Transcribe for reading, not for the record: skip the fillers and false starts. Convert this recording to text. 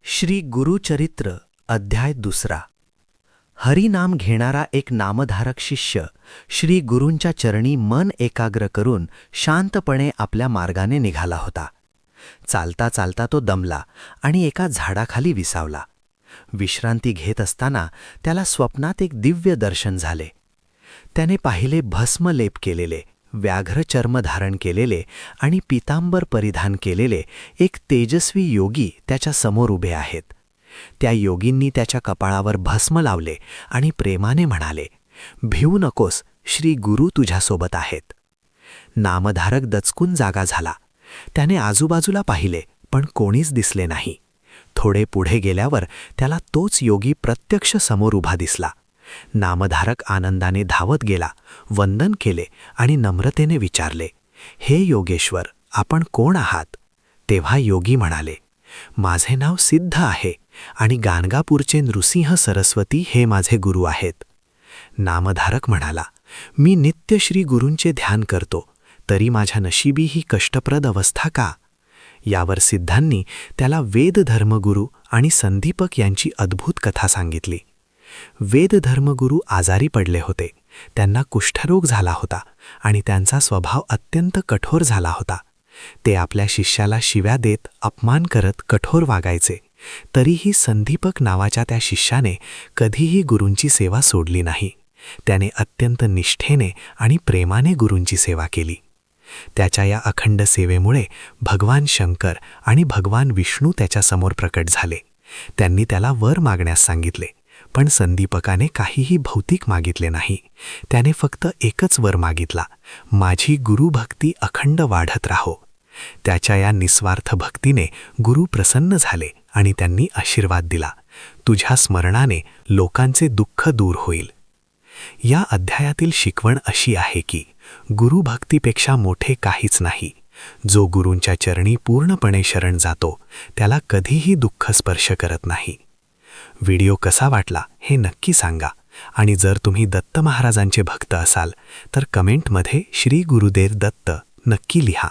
श्री गुरुचरित्र अध्याय 2. हरिनाम घेणारा एक नामधारक शिष्य श्री गुरूंच्या चरणी मन एकाग्र करून शांतपणे आपल्या मार्गाने निघाला होता. चालता चालता तो दमला आणि एका झाडाखाली विसावला. विश्रांती घेत असताना त्याला स्वप्नात एक दिव्य दर्शन झाले. त्याने पाहिले भस्म लेप केलेले, व्याघ्र चर्म धारण केलेले आणि पीतांबर परिधान केलेले एक तेजस्वी योगी त्याच्या समोर उभे आहेत. त्या योगींनी त्याच्या कपाळावर भस्म लावले आणि प्रेमाने म्हणाले, "भिवू नकोस, श्री गुरु तुझ्यासोबत आहेत." नामधारक दचकून जागा झाला. त्याने आजूबाजूला पाहिले, पण कोणीच दिसले नाही. थोडे पुढे गेल्यावर त्याला तोच योगी प्रत्यक्ष समोर उभा दिसला. नामधारक आनंदाने धावत गेला, वंदन केले आणि नम्रतेने विचारले, "हे योगेश्वर, आपण कोण आहात?" तेव्हा योगी म्हणाले, "माझे नाव सिद्ध आहे आणि गाणगापूरचे नृसिंह सरस्वती हे माझे गुरु आहेत." नामधारक म्हणाला, "मी नित्य श्री गुरूंचे ध्यान करतो, तरी माझ्या नशिबी ही कष्टप्रद अवस्था का?" यावर सिद्धांनी त्याला वेदधर्मगुरू आणि संदीपक यांची अद्भुत कथा सांगितली. वेदधर्मगुरू आजारी पडले होते. त्यांना कुष्ठरोग झाला होता आणि त्यांचा स्वभाव अत्यंत कठोर झाला होता. ते आपल्या शिष्याला शिव्या देत, अपमान करत कठोर वागायचे. तरीही संदीपक नावाच्या त्या शिष्याने कधीही गुरूंची सेवा सोडली नाही. त्याने अत्यंत निष्ठेने आणि प्रेमाने गुरूंची सेवा केली. त्याच्या या अखंड सेवेमुळे भगवान शंकर आणि भगवान विष्णू त्याच्यासमोर प्रकट झाले. त्यांनी त्याला वर मागण्यास सांगितले, पण संदीपकाने काहीही भौतिक मागितले नाही. त्याने फक्त एकच वर मागितला, "माझी गुरुभक्ती अखंड वाढत राहो." त्याच्या या निस्वार्थ भक्तीने गुरु प्रसन्न झाले आणि त्यांनी आशीर्वाद दिला, "तुझ्या स्मरणाने लोकांचे दुःख दूर होईल." या अध्यायातील शिकवण अशी आहे की गुरुभक्तीपेक्षा मोठे काहीच नाही. जो गुरूंच्या चरणी पूर्णपणे शरण जातो त्याला कधीही दुःख स्पर्श करत नाही. व्हिडिओ कसा वाटला हे नक्की सांगा आणि जर तुम्ही दत्त महाराजांचे भक्त असाल तर कमेंटमध्ये श्री गुरुदेव दत्त नक्की लिहा.